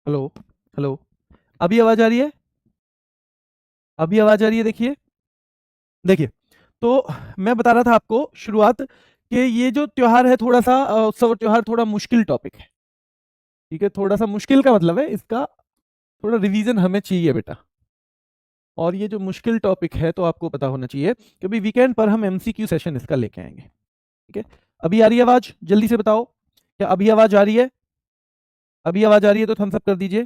Hello. Hello. अभी आवाज आ रही है? अभी आवाज आ रही है? देखिए। देखिए। तो मैं बता रहा था आपको शुरुआत कि ये जो त्योहार है थोड़ा सा उत्सव और त्योहार थोड़ा मुश्किल टॉपिक है। ठीक है, थोड़ा सा मुश्किल का मतलब है इसका थोड़ा रिवीजन हमें चाहिए बेटा। और ये जो मुश्किल टॉपिक है तो आपको पता होना चाहिए कि अभी वीकेंड पर हम एमसीक्यू सेशन इसका लेके आएंगे। ठीक है। अभी आ रही है आवाज? जल्दी से बताओ, क्या अभी आवाज आ रही है? अभी आवाज आ रही है तो थम्स अप कर दीजिए।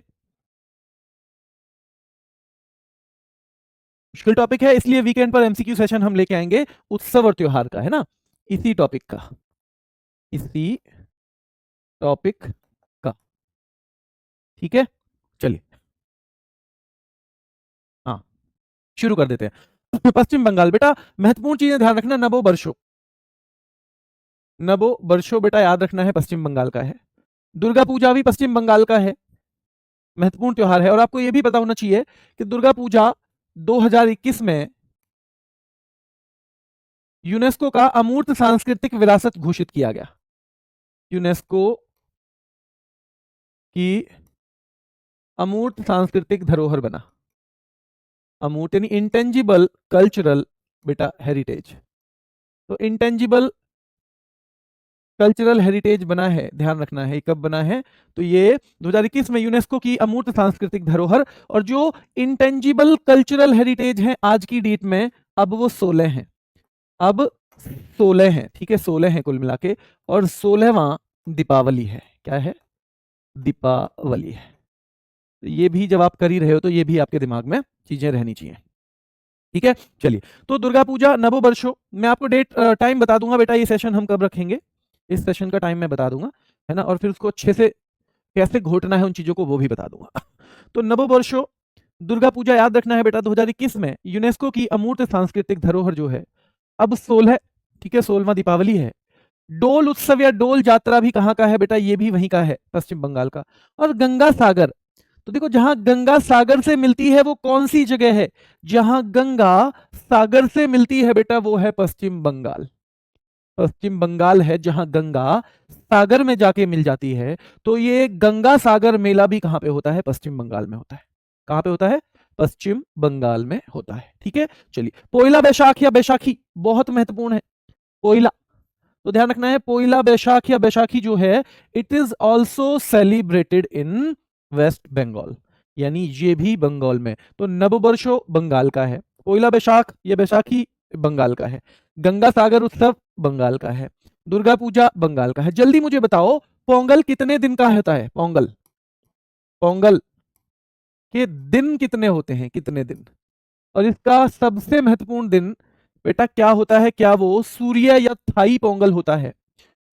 मुश्किल टॉपिक है इसलिए वीकेंड पर एमसीक्यू सेशन हम लेके आएंगे उत्सव और त्योहार का, है ना, इसी टॉपिक का, इसी टॉपिक का। ठीक है, चलिए। हाँ, शुरू कर देते हैं। पश्चिम बंगाल बेटा, महत्वपूर्ण चीजें ध्यान रखना। नवो वर्षो, नवो वर्षो बेटा याद रखना है, पश्चिम बंगाल का है। दुर्गा पूजा भी पश्चिम बंगाल का है, महत्वपूर्ण त्योहार है। और आपको यह भी पता होना चाहिए कि दुर्गा पूजा 2021 में यूनेस्को का अमूर्त सांस्कृतिक विरासत घोषित किया गया। यूनेस्को की अमूर्त सांस्कृतिक धरोहर बना। अमूर्त यानी इंटेंजिबल कल्चरल बेटा हेरिटेज। तो इंटेंजिबल कल्चरल हेरिटेज बना है, ध्यान रखना है कब बना है। तो ये 2021 में यूनेस्को की अमूर्त सांस्कृतिक धरोहर। और जो इंटेंजिबल कल्चरल हेरिटेज है आज की डेट में, अब वो 16 हैं। अब 16 हैं, ठीक है, 16 हैं कुल मिला के। और 16वां दीपावली है। क्या है? दीपावली है। तो ये भी जब आप कर ही रहे हो तो ये भी आपके दिमाग में चीजें रहनी चाहिए। ठीक है, चलिए। तो दुर्गा पूजा नवो वर्षो, मैं आपको डेट टाइम बता दूंगा बेटा, ये सेशन हम कब रखेंगे, इस सेशन का टाइम मैं बता दूंगा, है ना। और फिर उसको अच्छे से कैसे घोटना है उन चीजों को वो भी बता दूंगा। तो नवो वर्षो दुर्गा पूजा याद रखना है बेटा, 2021 में यूनेस्को की अमूर्त सांस्कृतिक धरोहर जो है, अब 16, ठीक है, 16वां दीपावली है। डोल उत्सव या डोल यात्रा भी कहाँ का है बेटा? ये भी वहीं का है, पश्चिम बंगाल का। और गंगा सागर, तो देखो जहां गंगा सागर से मिलती है वो कौन सी जगह है? जहां गंगा सागर से मिलती है बेटा वो है पश्चिम बंगाल। पश्चिम बंगाल है जहां गंगा सागर में जाके मिल जाती है। तो ये गंगा सागर मेला भी कहां पे होता है? पश्चिम बंगाल में होता है। कहां पे होता है? पश्चिम बंगाल में होता है। ठीक है, चलिए। पोइला बैशाख या बैशाखी बहुत महत्वपूर्ण है। पोइला, तो ध्यान रखना है, पोइला बैशाख या बैशाखी जो है, it is also celebrated in West Bengal, यानी ये भी बंगाल में। तो नववर्षो बंगाल का है, पोइला बैशाख या बैशाखी बंगाल का है, गंगा सागर उत्सव बंगाल का है, दुर्गा पूजा बंगाल का है। जल्दी मुझे बताओ, पोंगल कितने दिन का होता है? पोंगल, पोंगल के दिन कितने होते हैं? कितने दिन? और इसका सबसे महत्वपूर्ण दिन बेटा क्या होता है? क्या वो सूर्य या थाई पोंगल होता है?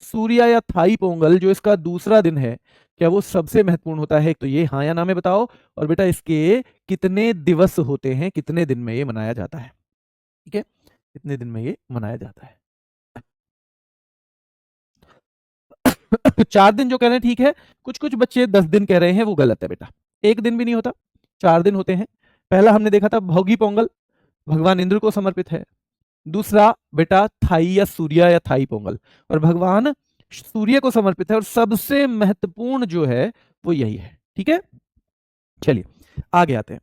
सूर्य या थाई पोंगल जो इसका दूसरा दिन है, क्या वो सबसे महत्वपूर्ण होता है? तो ये हाँ या ना में बताओ। और बेटा इसके कितने दिवस होते हैं, कितने दिन में ये मनाया जाता है? ठीक है, कितने दिन में ये मनाया जाता है? 4 दिन जो कह रहे हैं ठीक है। कुछ कुछ बच्चे 10 दिन कह रहे हैं, वो गलत है बेटा। एक दिन भी नहीं होता, 4 दिन होते हैं। पहला हमने देखा था भोगी पोंगल, भगवान इंद्र को समर्पित है। दूसरा बेटा थाई या सूर्य या थाई पोंगल, और भगवान सूर्य को समर्पित है। और सबसे महत्वपूर्ण जो है वो यही है। ठीक है, चलिए आगे आते हैं।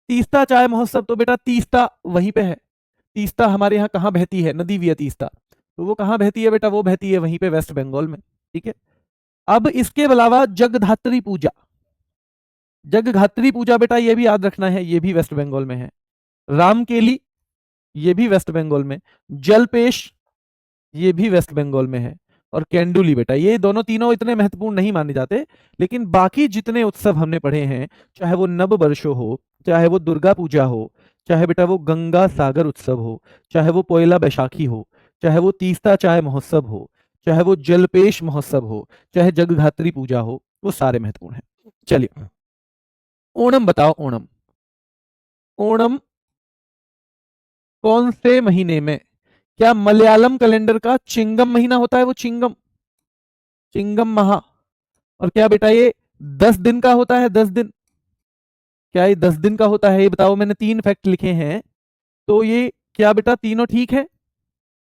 तीस्ता चाय महोत्सव, तो बेटा तीस्ता वहीं पे है। तीस्ता हमारे यहाँ कहाँ बहती है? नदी भी तीस्ता, तो वो कहाँ बहती है बेटा? वो बहती है वहीं पे वेस्ट बंगाल में। ठीक है, अब इसके अलावा जगधात्री पूजा, जगधात्री पूजा बेटा ये भी याद रखना है, ये भी वेस्ट बंगाल में है। रामकेली, ये भी वेस्ट बंगाल में। जलपेश, ये भी वेस्ट बंगाल में है। और केंडुली बेटा, ये दोनों तीनों इतने महत्वपूर्ण नहीं माने जाते, लेकिन बाकी जितने उत्सव हमने पढ़े हैं, चाहे वो नव वर्षो हो, चाहे वो दुर्गा पूजा हो, चाहे बेटा वो गंगा सागर उत्सव हो, चाहे वो पोयला बैशाखी हो, चाहे वो तीस्ता चाय महोत्सव हो, चाहे वो जलपेश महोत्सव हो, चाहे जगधात्री पूजा हो, वो सारे महत्वपूर्ण हैं। चलिए, ओणम बताओ। ओणम, ओणम कौन से महीने में? क्या मलयालम कैलेंडर का चिंगम महीना होता है? वो चिंगम, चिंगम माह। और क्या बेटा ये 10 दिन का होता है? 10 दिन, क्या ये 10 दिन का होता है? ये बताओ, मैंने 3 फैक्ट लिखे हैं, तो ये क्या बेटा तीनों ठीक है?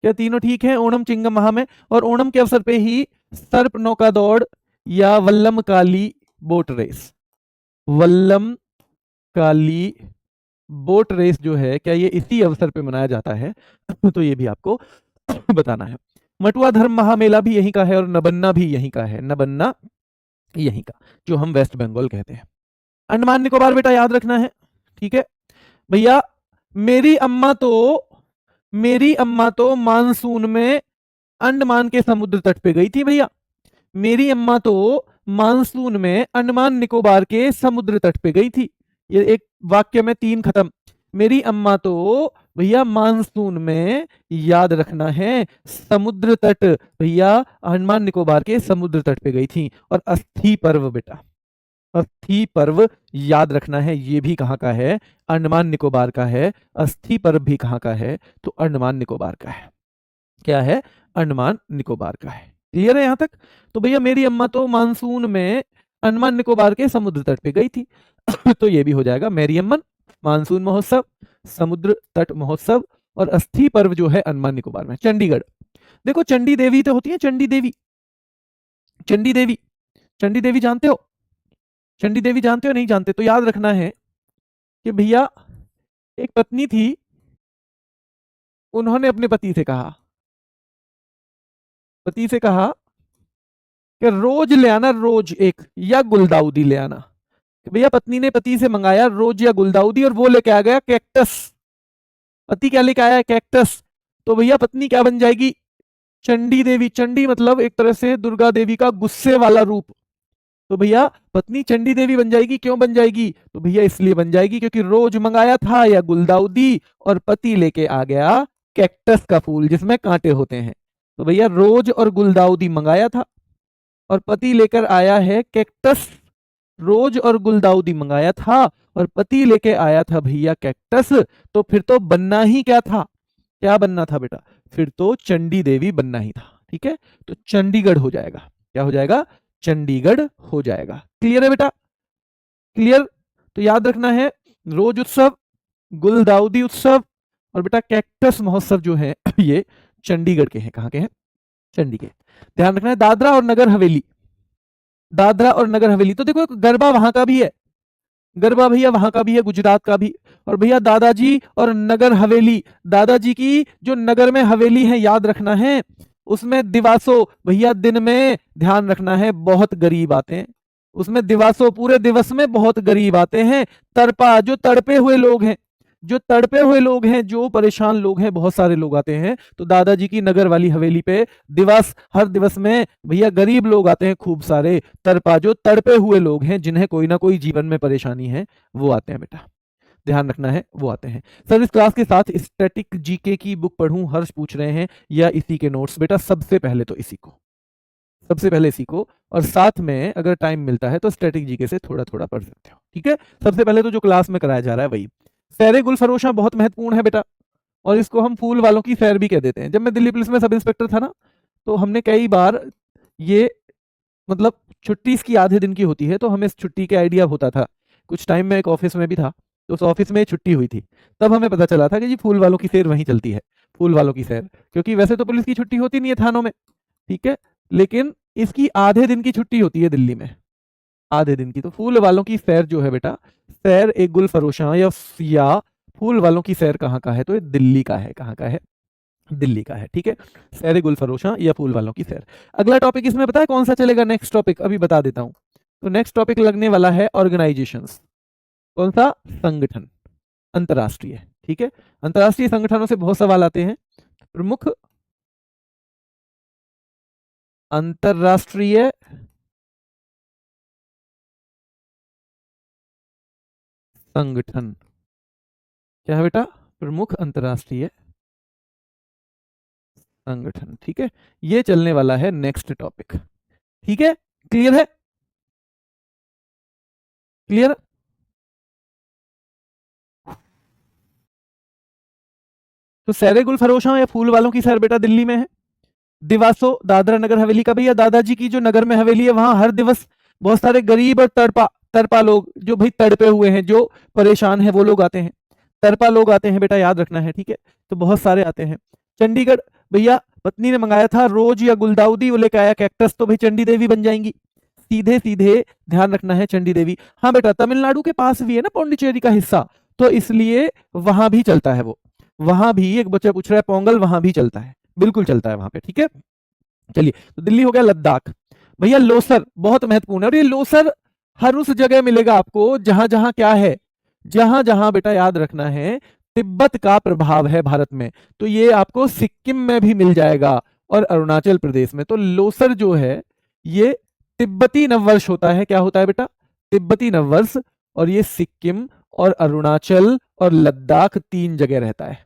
क्या तीनों ठीक है ओणम चिंगम माह में? और ओणम के अवसर पे ही सर्प नौका दौड़ या वल्लम काली बोट रेस, वल्लम काली बोट रेस जो है, क्या ये इसी अवसर पे मनाया जाता है? तो ये भी आपको बताना है। मटुआ धर्म महामेला भी यहीं का है और नबन्ना भी यहीं का है, नबन्ना यहीं का, जो हम वेस्ट बंगाल कहते हैं। अंडमान निकोबार बेटा याद रखना है, ठीक है भैया। मेरी अम्मा तो मेरी अम्मा तो मानसून में अंडमान के समुद्र तट पे गई थी भैया। मेरी अम्मा तो मानसून में अंडमान निकोबार के समुद्र तट पे गई थी। ये एक वाक्य में 3 खत्म। मेरी अम्मा तो भैया मानसून में, याद रखना है, समुद्र तट, भैया अंडमान निकोबार के समुद्र तट पे गई थी। और अस्थि पर्व बेटा, अस्थि पर्व याद रखना है, ये भी कहाँ का है? अंडमान निकोबार का है। अस्थि पर्व भी कहाँ का है? तो अंडमान निकोबार का है। क्या है? अंडमान निकोबार का है। क्लियर है यहां तक? तो भैया मेरी अम्मा तो मानसून में अंडमान निकोबार के समुद्र तट पे गई थी। तो ये भी हो जाएगा मेरी अम्मन, मानसून महोत्सव, समुद्र तट महोत्सव, और अस्थि पर्व जो है अंडमान निकोबार में। चंडीगढ़ देखो, चंडी देवी तो होती है, चंडी देवी, चंडी देवी, चंडी देवी जानते हो? चंडी देवी जानते हो? नहीं जानते तो याद रखना है कि भैया एक पत्नी थी, उन्होंने अपने पति से कहा कि रोज ले आना, रोज एक या गुलदाउदी ले आना। भैया पत्नी ने पति से मंगाया रोज या गुलदाउदी, और वो लेके आ गया कैक्टस। पति क्या लेके आया? कैक्टस। तो भैया पत्नी क्या बन जाएगी? चंडी देवी। चंडी मतलब एक तरह से दुर्गा देवी का गुस्से वाला रूप। तो भैया पत्नी चंडी देवी बन जाएगी। क्यों बन जाएगी? तो भैया इसलिए बन जाएगी क्योंकि रोज मंगाया था या गुलदाउदी, और पति लेके आ गया कैक्टस का फूल जिसमें कांटे होते हैं। तो भैया रोज और गुलदाउदी मंगाया था, और पति लेकर आया है कैक्टस। रोज और गुलदाउदी मंगाया था और पति लेके आया था भैया कैक्टस। तो फिर तो बनना ही क्या था? क्या बनना था बेटा? फिर तो चंडी देवी बनना ही था। ठीक है, तो चंडीगढ़ हो जाएगा। क्या हो जाएगा? चंडीगढ़ हो जाएगा। क्लियर है बेटा? क्लियर? तो याद रखना है, रोज उत्सव, गुलदाउदी उत्सव, और बेटा कैक्टस महोत्सव जो है ये चंडीगढ़ के हैं। कहां के हैं? चंडी के। ध्यान रखना है, दादरा और नगर हवेली, दादरा और नगर हवेली, तो देखो गरबा वहां का भी है, गरबा भैया वहां का भी है, गुजरात का भी। और भैया दादाजी और नगर हवेली, दादाजी की जो नगर में हवेली है याद रखना है, उसमें दिवासो, भैया दिन में ध्यान रखना है बहुत गरीब आते हैं उसमें। दिवासो पूरे दिवस में बहुत गरीब आते हैं। तरपा जो तड़पे हुए लोग हैं, जो तड़पे हुए लोग हैं, जो परेशान लोग हैं, बहुत सारे लोग आते हैं। तो दादाजी की नगर वाली हवेली पे दिवस, हर दिवस में भैया गरीब लोग आते हैं खूब सारे। तरपा जो तड़पे हुए लोग हैं, जिन्हें कोई ना कोई जीवन में परेशानी है, वो आते हैं बेटा। ध्यान रखना है, वो आते हैं। सर इस क्लास के साथ स्टैटिक जीके की बुक पढ़ूं, हर्ष पूछ रहे हैं, या इसी के नोट्स? बेटा सबसे पहले तो इसी को, सबसे पहले इसी को, और साथ में अगर टाइम मिलता है तो स्टैटिक जीके से थोड़ा थोड़ा पढ़ सकते हो। ठीक है, सबसे पहले तो जो क्लास में कराया जा रहा है वही। सैरे गुल फरोशा बहुत महत्वपूर्ण है बेटा, और इसको हम फूल वालों की सैर भी कह देते हैं। जब मैं दिल्ली पुलिस में सब इंस्पेक्टर था ना, तो हमने कई बार ये, मतलब छुट्टी इसकी आधे दिन की होती है, तो हमें इस छुट्टी के आइडिया होता था। कुछ टाइम में एक ऑफिस में भी था, तो उस ऑफिस में छुट्टी हुई थी, तब हमें पता चला था कि जी फूल वालों की सैर वहीं चलती है, फूल वालों की सैर। क्योंकि वैसे तो पुलिस की छुट्टी होती नहीं है थानों में, ठीक है, लेकिन इसकी आधे दिन की छुट्टी होती है दिल्ली में, आधे दिन की। तो फूल वालों की सैर जो है बेटा, सैर एक गुल फरोशा या फूल वालों की सैर कहाँ का है? तो ये दिल्ली का है। कहाँ का है? दिल्ली का है। ठीक है, सैर गुल फरोशा या फूल वालों की सैर। अगला टॉपिक इसमें पता है कौन सा चलेगा? नेक्स्ट टॉपिक अभी बता देता हूं। तो नेक्स्ट टॉपिक लगने वाला है ऑर्गेनाइजेशंस। कौन सा? संगठन, अंतरराष्ट्रीय। ठीक है, अंतरराष्ट्रीय संगठनों से बहुत सवाल आते हैं। प्रमुख अंतरराष्ट्रीय संगठन। क्या है बेटा? प्रमुख अंतरराष्ट्रीय संगठन। ठीक है, ये चलने वाला है नेक्स्ट टॉपिक। ठीक है, क्लियर है? क्लियर? तो सैरे गुल फरोशा या फूल वालों की सैर बेटा दिल्ली में है। दिवासो दादरा नगर हवेली का। भैया दादाजी की जो नगर में हवेली है, वहां हर दिवस बहुत सारे गरीब और तड़पा तड़पा लोग, जो भाई तड़पे हुए हैं, जो परेशान है, वो लोग आते हैं। तरपा लोग आते हैं बेटा, याद रखना है। ठीक है, तो बहुत सारे आते हैं। चंडीगढ़, भैया पत्नी ने मंगाया था रोज या गुलदाउदी, वो लेकर आया कैक्टस, तो भाई चंडी देवी बन जाएंगी। सीधे सीधे ध्यान रखना है चंडी देवी। हाँ बेटा, तमिलनाडु के पास भी है ना पौंडीचेरी का हिस्सा, तो इसलिए वहां भी चलता है वो। वहां भी एक बच्चा पूछ रहा है पोंगल, वहां भी चलता है, बिल्कुल चलता है वहां पे, ठीक है। चलिए, तो दिल्ली हो गया, लद्दाख। भैया लोसर बहुत महत्वपूर्ण है, और ये लोसर हर उस जगह मिलेगा आपको जहां जहां क्या है, जहां जहां बेटा याद रखना है तिब्बत का प्रभाव है भारत में, तो ये आपको सिक्किम में भी मिल जाएगा और अरुणाचल प्रदेश में। तो लोसर जो है ये तिब्बती नववर्ष होता है। क्या होता है बेटा? तिब्बती नववर्ष। और ये सिक्किम और अरुणाचल और लद्दाख 3 जगह रहता है।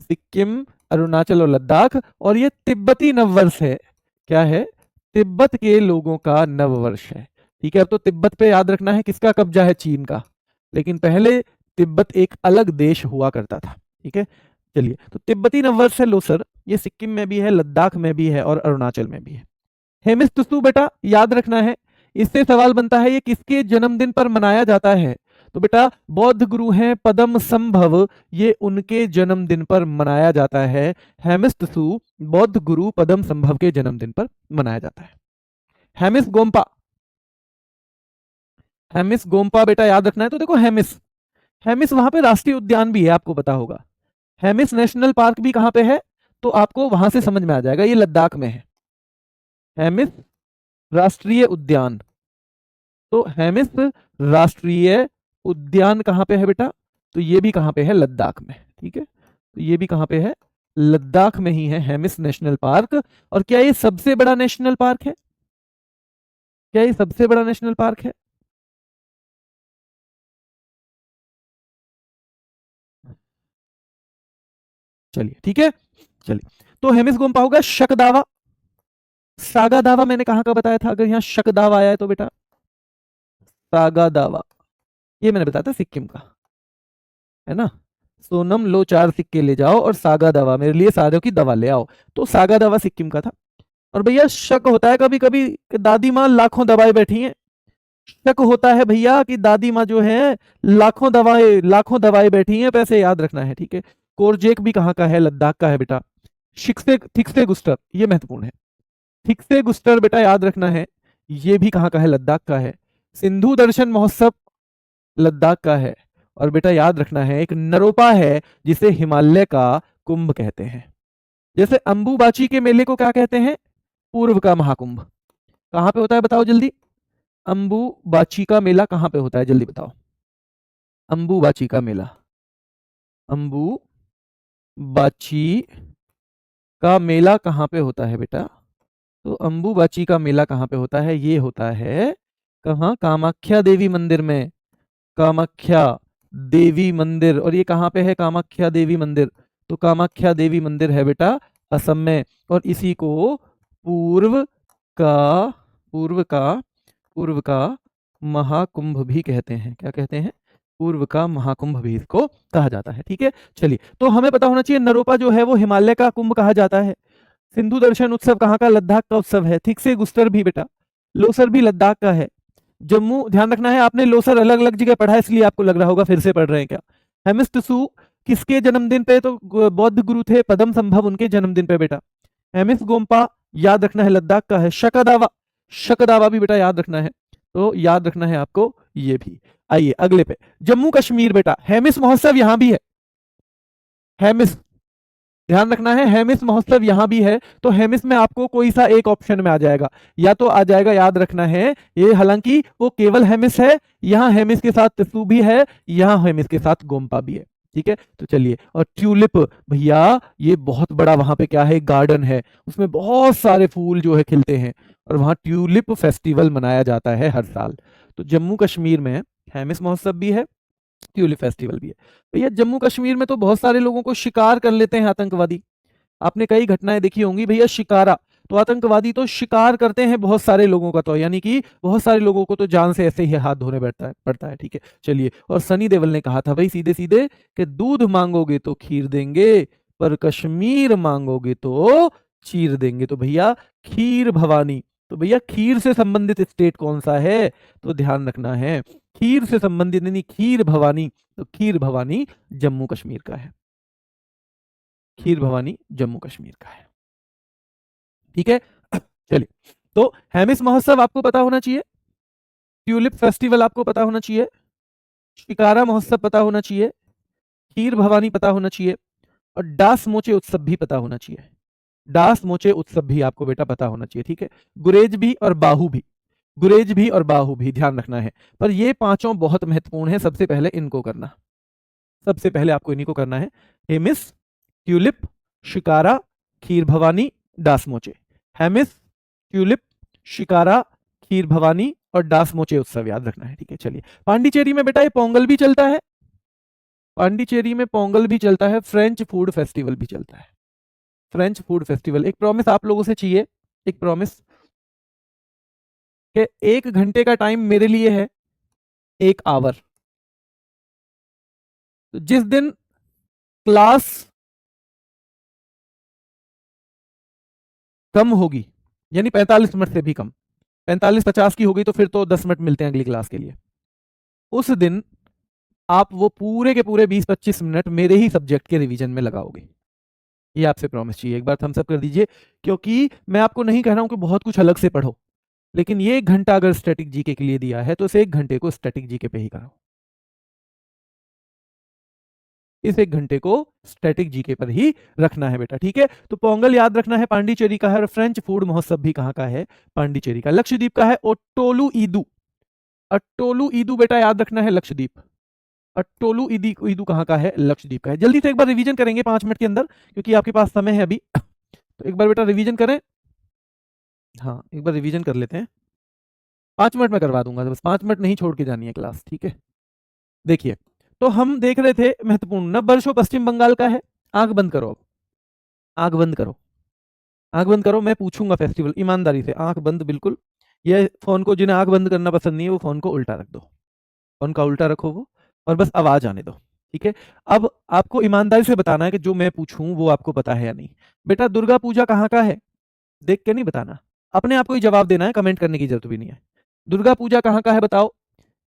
सिक्किम, अरुणाचल और लद्दाख। और ये तिब्बती नववर्ष है। क्या है? तिब्बत के लोगों का नववर्ष है। ठीक है, अब तो तिब्बत पे याद रखना है किसका कब्जा है? चीन का। लेकिन पहले तिब्बत एक अलग देश हुआ करता था। ठीक है, चलिए, तो तिब्बती नववर्ष है लोसर। ये सिक्किम में भी है, लद्दाख में भी है और अरुणाचल में भी है। हेमिस तुसु बेटा याद रखना है, इससे सवाल बनता है ये किसके जन्मदिन पर मनाया जाता है? तो बेटा बौद्ध गुरु हैं पदम संभव, ये उनके जन्मदिन पर मनाया जाता है। हेमिस तुसु बौद्ध गुरु पदम संभव के जन्मदिन पर मनाया जाता है। हेमिस गोम्पा, हेमिस गोम्पा बेटा याद रखना है। तो देखो हेमिस, हेमिस वहां पे राष्ट्रीय उद्यान भी है, आपको पता होगा। हेमिस नेशनल पार्क भी कहां पे है? तो आपको वहां से समझ में आ जाएगा, ये लद्दाख में है। हेमिस राष्ट्रीय उद्यान, तो हेमिस राष्ट्रीय उद्यान कहां पे है बेटा? तो ये भी कहां पे है? लद्दाख में। ठीक है, तो ये भी कहां पे है? लद्दाख में ही है हेमिस नेशनल पार्क। और क्या ये सबसे बड़ा नेशनल पार्क है? क्या ये सबसे बड़ा नेशनल पार्क है? चलिए ठीक है, चलिए, तो हेमिस गोम्पा होगा। शक दावा, सागा दावा मैंने कहां का बताया था? अगर यहां शक दावा आया है तो बेटा सागा दावा, ये मैंने बताया था सिक्किम का, है ना। सोनम लो 4 सिक्के ले जाओ और सागा दवा, मेरे लिए सारों की दवा ले आओ। तो सागा दवा सिक्किम का था। और भैया शक होता है कभी कभी कि दादी माँ लाखों दवाएं बैठी हैं। शक होता है भैया कि दादी माँ जो है लाखों दवाएं बैठी हैं, पैसे याद रखना है। ठीक है, कोरजेक भी कहाँ का है? लद्दाख का है बेटा। शिक्से थिक्से गुस्टर, ये महत्वपूर्ण है। थिक्से गुस्टर बेटा याद रखना है, ये भी कहाँ का है? लद्दाख का है। सिंधु दर्शन महोत्सव लद्दाख का है। और बेटा याद रखना है एक नरोपा है जिसे हिमालय का कुंभ कहते हैं। जैसे अंबुबाची के मेले को क्या कहते हैं? पूर्व का महाकुंभ। कहां पे होता है बताओ जल्दी? अंबुबाची का मेला कहां पे होता है? जल्दी बताओ। अंबुबाची का मेला, अंबुबाची का मेला कहां पे होता है बेटा? तो अंबुबाची का मेला कहां पे होता है? ये होता है कहां? कामाख्या देवी मंदिर में। कामाख्या देवी मंदिर। और ये कहां पे है कामाख्या देवी मंदिर? तो कामाख्या देवी मंदिर है बेटा असम में। और इसी को पूर्व का पूर्व का पूर्व का महाकुंभ भी कहते हैं। क्या कहते हैं? पूर्व का महाकुंभ भी इसको कहा जाता है। ठीक है, चलिए, तो हमें पता होना चाहिए नरोपा जो है वो हिमालय का कुंभ कहा जाता है। सिंधु दर्शन उत्सव कहाँ का? लद्दाख का उत्सव है। ठीक से गुस्टर भी बेटा, लोसर भी लद्दाख का है। जम्मू, ध्यान रखना है आपने लोसर अलग अलग जगह पढ़ा है इसलिए आपको लग रहा होगा फिर से पढ़ रहे हैं क्या। हेमिस तुसु किसके जन्मदिन पे? तो बौद्ध गुरु थे पदम संभव, उनके जन्मदिन पे बेटा। हेमिस गोम्पा याद रखना है लद्दाख का है। शकदावा, शकदावा भी बेटा याद रखना है, तो याद रखना है आपको ये भी। आइए अगले पे, जम्मू कश्मीर बेटा, हेमिस महोत्सव यहां भी है। हेमिस, ध्यान रखना है हेमिस महोत्सव यहां भी है। तो हेमिस में आपको कोई सा एक ऑप्शन में आ जाएगा, या तो आ जाएगा, याद रखना है ये, हालांकि वो केवल हेमिस है, यहां हेमिस के साथ तिसु भी है, यहां हेमिस के साथ गोम्पा भी है। ठीक है, तो चलिए, और ट्यूलिप भैया ये बहुत बड़ा वहां पे क्या है? गार्डन है, उसमें बहुत सारे फूल जो है खिलते हैं, और वहां ट्यूलिप फेस्टिवल मनाया जाता है हर साल। तो जम्मू कश्मीर में हेमिस महोत्सव भी है, ट्यूलिप फेस्टिवल भी है। भैया जम्मू कश्मीर में तो बहुत सारे लोगों को शिकार कर लेते हैं आतंकवादी। आपने कई घटनाएं देखी होंगी भैया, शिकारा। तो आतंकवादी तो शिकार करते हैं बहुत सारे लोगों का, तो यानी कि बहुत सारे लोगों को तो जान से ऐसे ही हाथ धोने बैठता है पड़ता है। ठीक है, चलिए, और सनी देओल ने कहा था भाई सीधे सीधे कि दूध मांगोगे तो खीर देंगे, पर कश्मीर मांगोगे तो चीर देंगे। तो भैया खीर भवानी, तो भैया खीर से संबंधित स्टेट कौन सा है? तो ध्यान रखना है खीर से संबंधित, नहीं खीर भवानी, तो खीर भवानी जम्मू कश्मीर का है। खीर भवानी जम्मू कश्मीर का है। ठीक है, चलिए, तो हेमिस महोत्सव आपको पता होना चाहिए, ट्यूलिप फेस्टिवल आपको पता होना चाहिए, शिकारा महोत्सव पता होना चाहिए, खीर भवानी पता होना चाहिए, और डास मोचे उत्सव भी पता होना चाहिए। डास मोचे उत्सव भी आपको बेटा पता होना चाहिए, ठीक है। गुरेज भी और बाहु भी, गुरेज भी और बाहु भी ध्यान रखना है। पर ये पांचों बहुत महत्वपूर्ण है, सबसे पहले इनको करना, सबसे पहले आपको इन्हीं को करना है। हेमिस, ट्यूलिप, शिकारा, खीर भवानी, डास मोचे। हेमिस, ट्यूलिप, शिकारा, खीर भवानी और डास मोचे उत्सव याद रखना है, ठीक है। चलिए, पांडिचेरी में बेटा ये पोंगल भी चलता है, पांडिचेरी में पोंगल भी चलता है, फ्रेंच फूड फेस्टिवल भी चलता है, फ्रेंच फूड फेस्टिवल। एक प्रॉमिस आप लोगों से चाहिए, एक प्रॉमिस कि 1 घंटे का टाइम मेरे लिए है, 1 आवर। तो जिस दिन क्लास कम होगी, यानी 45 मिनट से भी कम, 45-50 की होगी तो फिर तो 10 मिनट मिलते हैं अगली क्लास के लिए, उस दिन आप वो पूरे के पूरे 20-25 मिनट मेरे ही सब्जेक्ट के रिवीजन में लगाओगे। ये आपसे प्रॉमिस चाहिए, एक बार थम्स अप कर दीजिए, क्योंकि मैं आपको नहीं कह रहा हूं कि बहुत कुछ अलग से पढ़ो, लेकिन ये 1 घंटा अगर स्टैटिक जीके के लिए दिया है तो इस 1 घंटे को स्टैटिक जीके पे ही कराओ, इस 1 घंटे को स्टैटिक जीके पर ही रखना है बेटा, ठीक है। तो पोंगल याद रखना है पांडिचेरी का है, और फ्रेंच फूड महोत्सव भी कहां का है, पांडिचेरी का। लक्षद्वीप का है ओट्टोलू ईदू, अट्टोलू ईदू बेटा याद रखना है लक्षद्वीप, अट्टोलू ईदू कहां का है, लक्षद्वीप का है। जल्दी से एक बार रिवीजन करेंगे 5 मिनट के अंदर, क्योंकि आपके पास समय है अभी, तो एक बार बेटा रिवीजन करें, हाँ एक बार रिवीजन कर लेते हैं, 5 मिनट में करवा दूंगा, बस 5 मिनट नहीं छोड़ के जानी है क्लास, ठीक है। देखिए, तो हम देख रहे थे महत्वपूर्ण, नववर्षो पश्चिम बंगाल का है, आंख बंद करो, अब आंख बंद करो, आंख बंद करो, मैं पूछूंगा फेस्टिवल, ईमानदारी से आंख बंद बिल्कुल। ये फोन को, जिन्हें आंख बंद करना पसंद नहीं है वो फोन को उल्टा रख दो, फोन का उल्टा रखो वो, और बस आवाज आने दो, ठीक है। अब आपको ईमानदारी से बताना है कि जो मैं पूछूं वो आपको पता है या नहीं। बेटा दुर्गा पूजा कहाँ का है, देख के नहीं बताना, अपने आप को ही जवाब देना है, कमेंट करने की जरूरत भी नहीं है। दुर्गा पूजा कहाँ का है बताओ,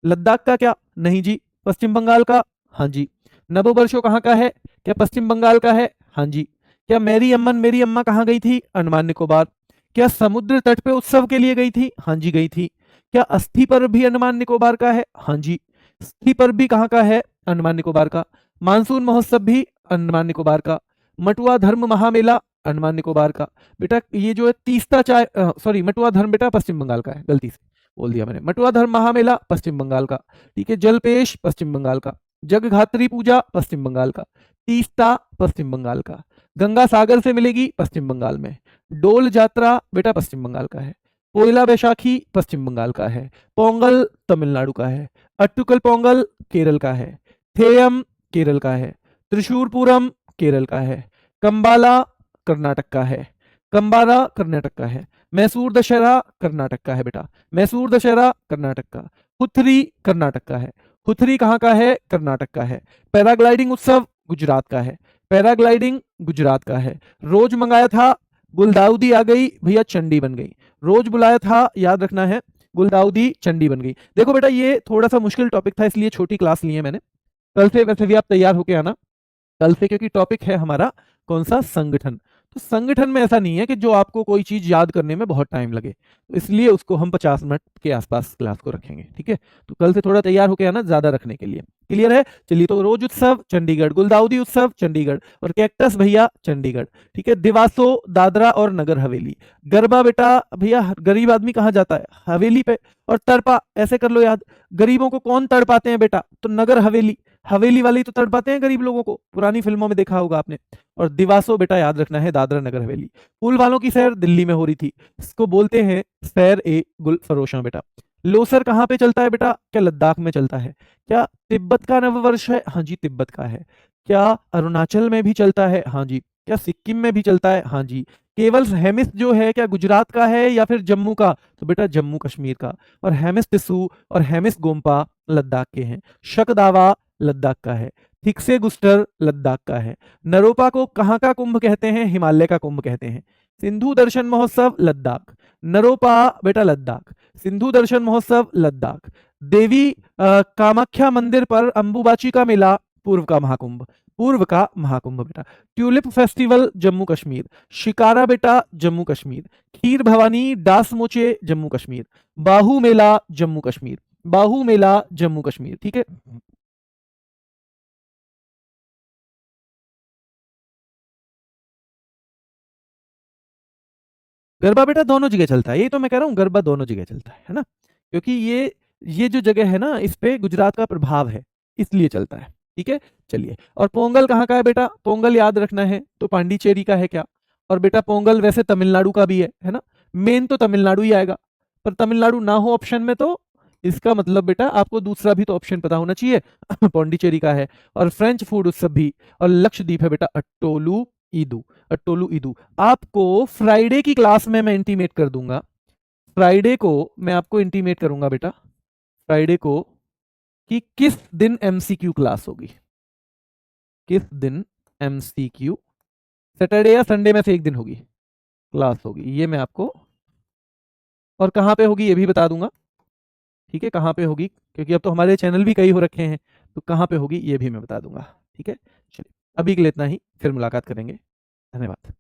लद्दाख का क्या, नहीं जी। पश्चिम बंगाल का, हाँ जी। नववर्षो कहाँ का है, क्या पश्चिम बंगाल का है, हाँ जी। क्या मेरी अम्मन मेरी अम्मा कहाँ गई थी, अंडमान निकोबार। क्या समुद्र तट पे उत्सव के लिए गई थी, हाँ जी गई थी। क्या अस्थि पर्व भी अंडमान निकोबार का है, हाँ जी। अस्थि पर्व भी कहाँ का है, अंडमान निकोबार का। मानसून महोत्सव भी अंडमान निकोबार का। मटुआ धर्म महामेला अंडमान निकोबार का। बेटा ये जो है तीस्ता चाय, सॉरी मटुआ धर्म बेटा पश्चिम बंगाल का है, गलती से बोल दिया मैंने, मटुआ धर्म महामेला पश्चिम बंगाल का, ठीक है। जलपेश पश्चिम बंगाल का। जगधात्री पूजा पश्चिम बंगाल का। तीस्ता पश्चिम बंगाल का। गंगा सागर से मिलेगी पश्चिम बंगाल में। डोल यात्रा बेटा पश्चिम बंगाल का है। पोइला बैशाखी पश्चिम बंगाल का है। पोंगल तमिलनाडु का है। अट्टुकल पोंगल केरल का है। थेयम केरल का है। त्रिशूरपुरम केरल का है। कंबाला कर्नाटक का है। कंबारा कर्नाटक का है। मैसूर दशहरा कर्नाटक का है बेटा, मैसूर दशहरा कर्नाटक का। हुथरी कर्नाटक का है। हुथरी कहाँ का है, कर्नाटक का है। पैराग्लाइडिंग उत्सव गुजरात का है। पैराग्लाइडिंग गुजरात का है। रोज मंगाया था, गुलदाउदी आ गई भैया, चंडी बन गई। रोज बुलाया था, याद रखना है, गुलदाउदी चंडी बन गई। देखो बेटा ये थोड़ा सा मुश्किल टॉपिक था, इसलिए छोटी क्लास ली है मैंने। कल से वैसे भी आप तैयार होके आना, कल से, क्योंकि टॉपिक है हमारा कौन सा, संगठन। तो संगठन में ऐसा नहीं है कि जो आपको कोई चीज याद करने में बहुत टाइम लगे, तो इसलिए उसको हम 50 मिनट के आसपास क्लास को रखेंगे, ठीक है। तो कल से थोड़ा तैयार होकर आना, ज्यादा रखने के लिए, क्लियर है। चलिए, तो रोज उत्सव चंडीगढ़, गुलदाउदी उत्सव चंडीगढ़, और कैक्टस भैया चंडीगढ़, ठीक है। दिवासो दादरा और नगर हवेली। गरबा बेटा भैया गरीब आदमी कहाँ जाता है, हवेली पे। और तड़पा ऐसे कर लो याद, गरीबों को कौन तड़पाते हैं बेटा, तो नगर हवेली, हवेली वाले तो तड़पाते हैं गरीब लोगों को, पुरानी फिल्मों में देखा होगा आपने। और दिवासो बेटा याद रखना है दादरा नगर हवेली। फूल वालों की सैर दिल्ली में हो रही थी, इसको बोलते हैं सैर ए गुल फरोशा बेटा। लोसर कहाँ पे चलता है बेटा, क्या लद्दाख में चलता है। क्या तिब्बत का नववर्ष है, हाँ जी तिब्बत का है। क्या अरुणाचल में भी चलता है, हाँ जी। क्या सिक्किम में भी चलता है, हाँ जी। केवल हेमिस जो है क्या गुजरात का है या फिर जम्मू का, तो बेटा जम्मू कश्मीर का। और हेमिस टिसू और हेमिस गोम्पा लद्दाख के हैं। शकदावा लद्दाख का है। थिक्से गुस्टर लद्दाख का है। नरोपा को कहाँ का कुंभ कहते हैं, हिमालय का कुंभ कहते हैं। सिंधु दर्शन महोत्सव लद्दाख। नरोपा बेटा लद्दाख। सिंधु दर्शन महोत्सव लद्दाख। देवी कामाख्या मंदिर पर अंबुबाची का मेला पूर्व का महाकुंभ, पूर्व का महाकुंभ बेटा। ट्यूलिप फेस्टिवल जम्मू कश्मीर, शिकारा बेटा जम्मू कश्मीर, खीर भवानी डास मोचे जम्मू कश्मीर, बाहू मेला जम्मू कश्मीर, बाहू मेला जम्मू कश्मीर। ठीक है, गरबा बेटा दोनों जगह चलता है, ये तो मैं कह रहा हूँ, गरबा दोनों जगह चलता है ना, क्योंकि ये जो जगह है ना, इस पे गुजरात का प्रभाव है, इसलिए चलता है। ठीक है, चलिए। और पोंगल कहाँ का है बेटा? पोंगल याद रखना है तो पांडिचेरी का है क्या? और बेटा पोंगल वैसे तमिलनाडु का भी है ना, मेन तो तमिलनाडु ही आएगा, पर तमिलनाडु ना हो ऑप्शन में तो इसका मतलब बेटा आपको दूसरा भी तो ऑप्शन पता होना चाहिए। पौंडीचेरी का है। और फ्रेंच फूड उत्सव भी, और लक्षद्वीप है बेटा अट्टोलू ईदू, अट्टोलू ईदू। आपको फ्राइडे की क्लास में मैं इंटीमेट कर दूंगा, फ्राइडे को मैं आपको इंटीमेट करूंगा बेटा, फ्राइडे को, कि किस दिन एमसीक्यू क्लास होगी, किस दिन एमसीक्यू, सैटरडे या संडे में से एक दिन होगी क्लास होगी, ये मैं आपको, और कहाँ पे होगी ये भी बता दूंगा। ठीक है, कहाँ पे होगी, क्योंकि अब तो हमारे चैनल भी कई हो रखे हैं, तो कहाँ पे होगी ये भी मैं बता दूंगा। ठीक है, चलिए अभी के लिए इतना ही, फिर मुलाकात करेंगे। धन्यवाद।